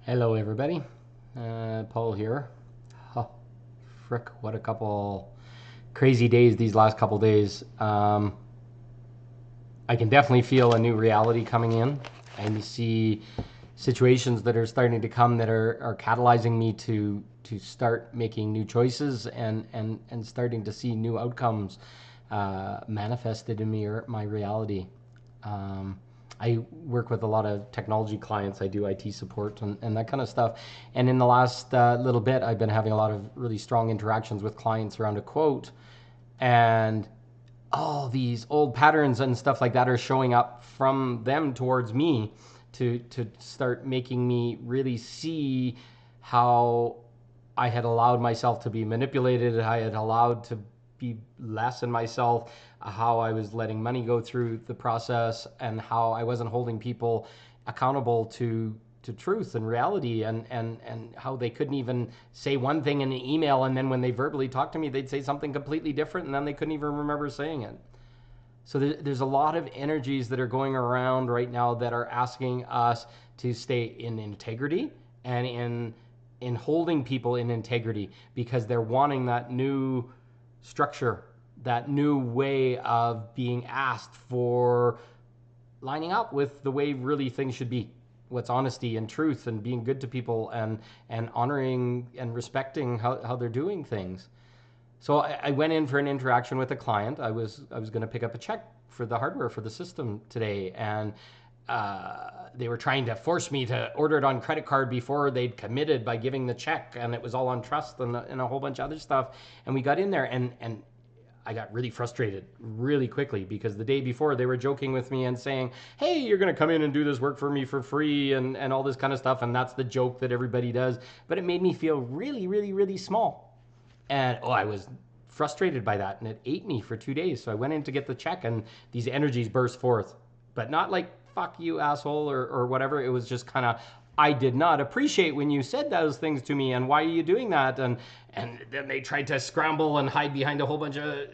Hello, everybody. Paul here. Oh, frick, what a couple crazy days these last couple days. I can definitely feel a new reality coming in. And you see situations that are starting to come that are catalyzing me to start making new choices and starting to see new outcomes manifested in me or my reality. Um, I work with a lot of technology clients. I do IT support and that kind of stuff. And in the last little bit, I've been having a lot of really strong interactions with clients around a quote. And all these old patterns and stuff like that are showing up from them towards me to start making me really see how I had allowed myself to be manipulated. I had allowed to be less in myself, how I was letting money go through the process, and how I wasn't holding people accountable to truth and reality, and how they couldn't even say one thing in an email, and then when they verbally talked to me, they'd say something completely different, and then they couldn't even remember saying it. So there's a lot of energies that are going around right now that are asking us to stay in integrity and in holding people in integrity because they're wanting that new structure, that new way of being asked for lining up with the way really things should be. What's honesty and truth and being good to people and honoring and respecting how they're doing things. So I went in for an interaction with a client. I was going to pick up a check for the hardware for the system today, and they were trying to force me to order it on credit card before they'd committed by giving the check, and it was all on trust and a whole bunch of other stuff. And we got in there, and I got really frustrated really quickly because the day before they were joking with me and saying, hey, you're going to come in and do this work for me for free and all this kind of stuff. And that's the joke that everybody does. But it made me feel really, really, really small. And I was frustrated by that, and it ate me for 2 days. So I went in to get the check, and these energies burst forth, but not like "fuck you, asshole" or whatever. It was just kind of, I did not appreciate when you said those things to me, and why are you doing that? And then they tried to scramble and hide behind a whole bunch of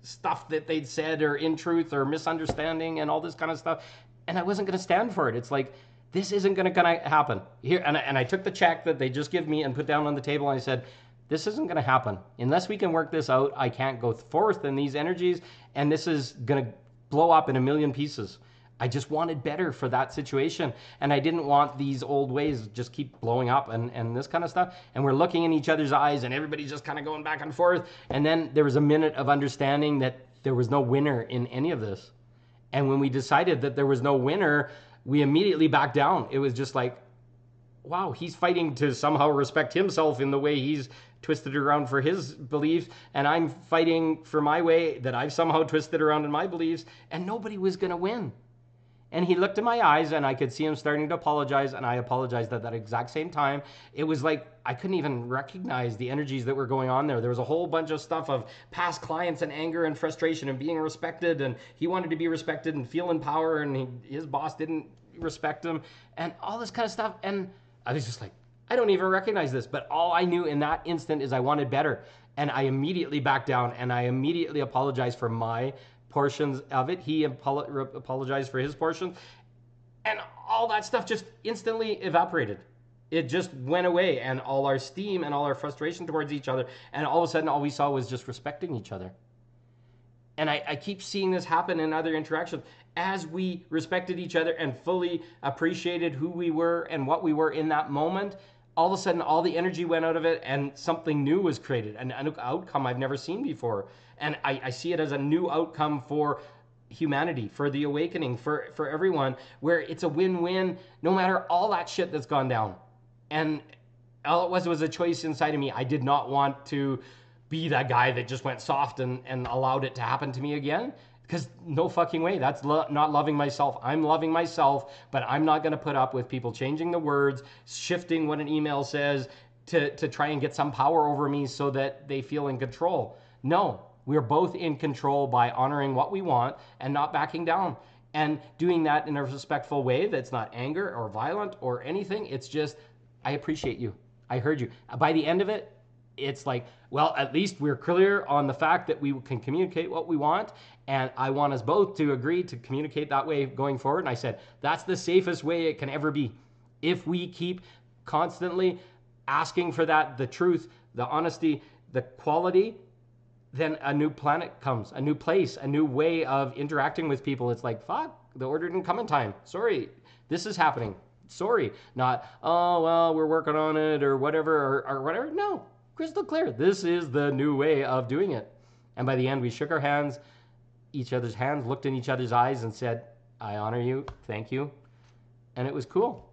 stuff that they'd said or in truth or misunderstanding and all this kind of stuff. And I wasn't going to stand for it. It's like, this isn't going to happen here. And I took the check that they just give me and put down on the table, and I said, this isn't going to happen unless we can work this out. I can't go forth in these energies, and this is going to blow up in a million pieces. I just wanted better for that situation, and I didn't want these old ways just keep blowing up and this kind of stuff. And we're looking in each other's eyes, and everybody's just kind of going back and forth. And then there was a minute of understanding that there was no winner in any of this. And when we decided that there was no winner, we immediately backed down. It was just like, wow, he's fighting to somehow respect himself in the way he's twisted around for his beliefs, and I'm fighting for my way that I've somehow twisted around in my beliefs, and nobody was going to win. And he looked in my eyes, and I could see him starting to apologize, and I apologized at that exact same time. It was like I couldn't even recognize the energies that were going on there. There was a whole bunch of stuff of past clients and anger and frustration and being respected, and he wanted to be respected and feel in power, and his boss didn't respect him, and all this kind of stuff. And I was just like, I don't even recognize this. But all I knew in that instant is I wanted better. And I immediately backed down, and I immediately apologized for my portions of it. He apologized for his portions. And all that stuff just instantly evaporated. It just went away, and all our steam and all our frustration towards each other. And all of a sudden, all we saw was just respecting each other. And I keep seeing this happen in other interactions. As we respected each other and fully appreciated who we were and what we were in that moment, all of a sudden all the energy went out of it and something new was created, an outcome I've never seen before. And I see it as a new outcome for humanity, for the awakening, for everyone, where it's a win-win no matter all that shit that's gone down. And all it was a choice inside of me. I did not want to be that guy that just went soft and allowed it to happen to me again. Because no fucking way. That's not loving myself. I'm loving myself, but I'm not going to put up with people changing the words, shifting what an email says to try and get some power over me so that they feel in control. No, we're both in control by honoring what we want and not backing down. And doing that in a respectful way that's not anger or violent or anything. It's just, I appreciate you. I heard you. By the end of it, it's like, well, at least we're clear on the fact that we can communicate what we want. And I want us both to agree to communicate that way going forward. And I said, that's the safest way it can ever be. If we keep constantly asking for that, the truth, the honesty, the quality, then a new planet comes, a new place, a new way of interacting with people. It's like, fuck, the order didn't come in time. Sorry, this is happening. Sorry. Not, oh, well, we're working on it or whatever, or whatever. No, crystal clear. This is the new way of doing it. And by the end, we shook our hands, each other's hands, looked in each other's eyes and said, I honor you. Thank you. And it was cool.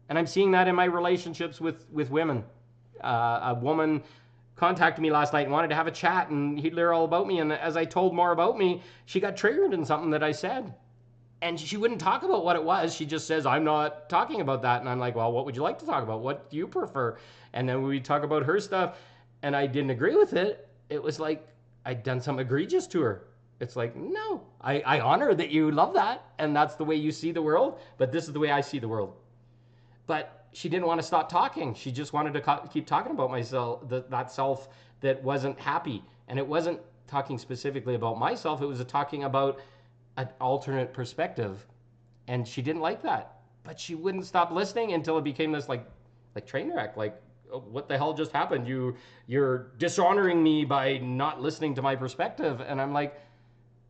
And I'm seeing that in my relationships with women. A woman contacted me last night and wanted to have a chat, and he'd learn all about me. And as I told more about me, she got triggered in something that I said. And she wouldn't talk about what it was. She just says, I'm not talking about that. And I'm like, well, what would you like to talk about? What do you prefer? And then we talk about her stuff, and I didn't agree with it. It was like I'd done something egregious to her. It's like, no, I honor that you love that, and that's the way you see the world, but this is the way I see the world. But she didn't want to stop talking. She just wanted to keep talking about myself, that self that wasn't happy. And it wasn't talking specifically about myself. It was talking about an alternate perspective. And she didn't like that. But she wouldn't stop listening until it became this like train wreck. Like, oh, what the hell just happened? You're dishonoring me by not listening to my perspective. And I'm like,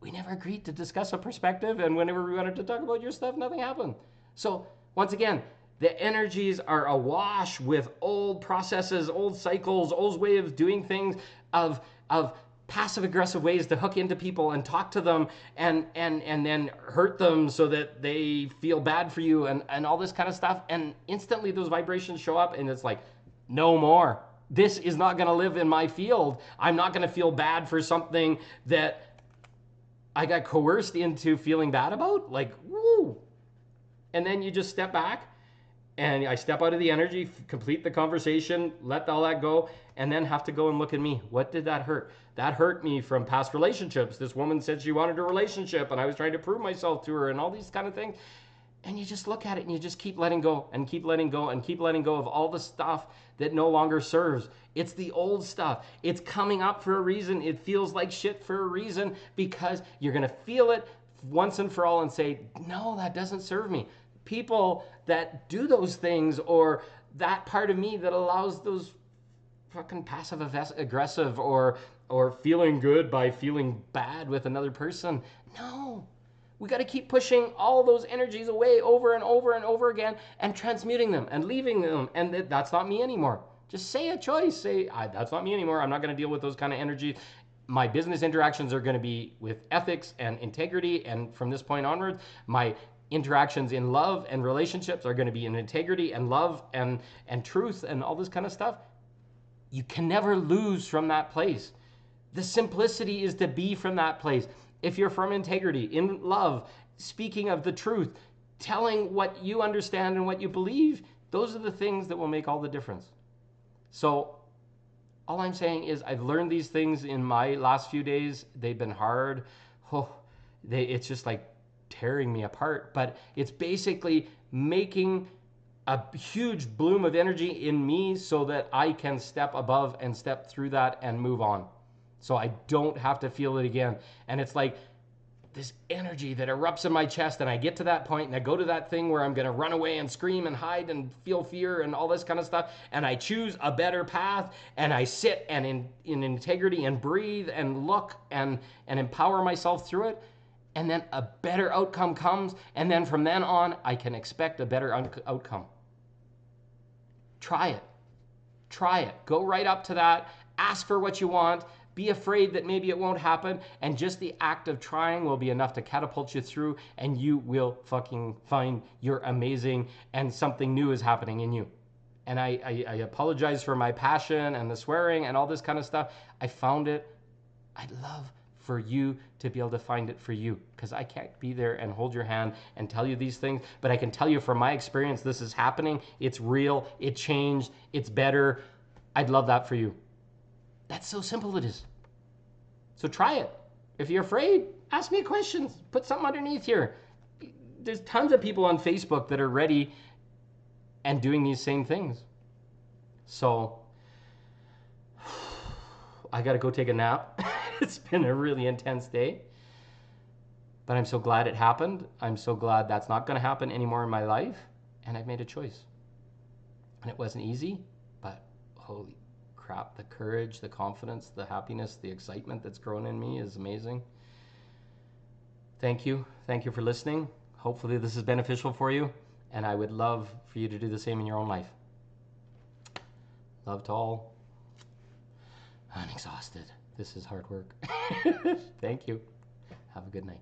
we never agreed to discuss a perspective. And whenever we wanted to talk about your stuff, nothing happened. So once again, the energies are awash with old processes, old cycles, old ways of doing things, of passive aggressive ways to hook into people and talk to them and then hurt them so that they feel bad for you and all this kind of stuff. And instantly those vibrations show up and it's like, no more. This is not going to live in my field. I'm not going to feel bad for something that I got coerced into feeling bad about. Like, woo. And then you just step back. And I step out of the energy, complete the conversation, let all that go, and then have to go and look at me. What did that hurt? That hurt me from past relationships. This woman said she wanted a relationship, and I was trying to prove myself to her and all these kind of things. And you just look at it, and you just keep letting go, and keep letting go, and keep letting go of all the stuff that no longer serves. It's the old stuff. It's coming up for a reason. It feels like shit for a reason, because you're going to feel it once and for all and say, no, that doesn't serve me. People that do those things, or that part of me that allows those fucking passive aggressive or feeling good by feeling bad with another person. No, we got to keep pushing all those energies away over and over and over again and transmuting them and leaving them. And that's not me anymore. Just say a choice. Say, that's not me anymore. I'm not going to deal with those kind of energies. My business interactions are going to be with ethics and integrity. And from this point onwards, my interactions in love and relationships are going to be in integrity and love and truth and all this kind of stuff. You can never lose from that place. The simplicity is to be from that place. If you're from integrity, in love, speaking of the truth, telling what you understand and what you believe, those are the things that will make all the difference. So all I'm saying is I've learned these things in my last few days. They've been hard. It's just like tearing me apart, but it's basically making a huge bloom of energy in me so that I can step above and step through that and move on. So I don't have to feel it again. And it's like this energy that erupts in my chest, and I get to that point and I go to that thing where I'm going to run away and scream and hide and feel fear and all this kind of stuff. And I choose a better path, and I sit and in integrity and breathe and look and empower myself through it. And then a better outcome comes. And then from then on, I can expect a better outcome. Try it. Try it. Go right up to that. Ask for what you want. Be afraid that maybe it won't happen. And just the act of trying will be enough to catapult you through. And you will fucking find you're amazing and something new is happening in you. And I apologize for my passion and the swearing and all this kind of stuff. I found it. I'd love for you to be able to find it for you, because I can't be there and hold your hand and tell you these things, but I can tell you from my experience, this is happening. It's real. It changed. It's better. I'd love that for you. That's so simple it is. So try it. If you're afraid, ask me questions. Put something underneath here. There's tons of people on Facebook that are ready and doing these same things. So I got to go take a nap. It's been a really intense day, but I'm so glad it happened. I'm so glad that's not going to happen anymore in my life, and I've made a choice. And it wasn't easy, but holy crap, the courage, the confidence, the happiness, the excitement that's grown in me is amazing. Thank you. Thank you for listening. Hopefully, this is beneficial for you, and I would love for you to do the same in your own life. Love to all. I'm exhausted. This is hard work. Thank you. Have a good night.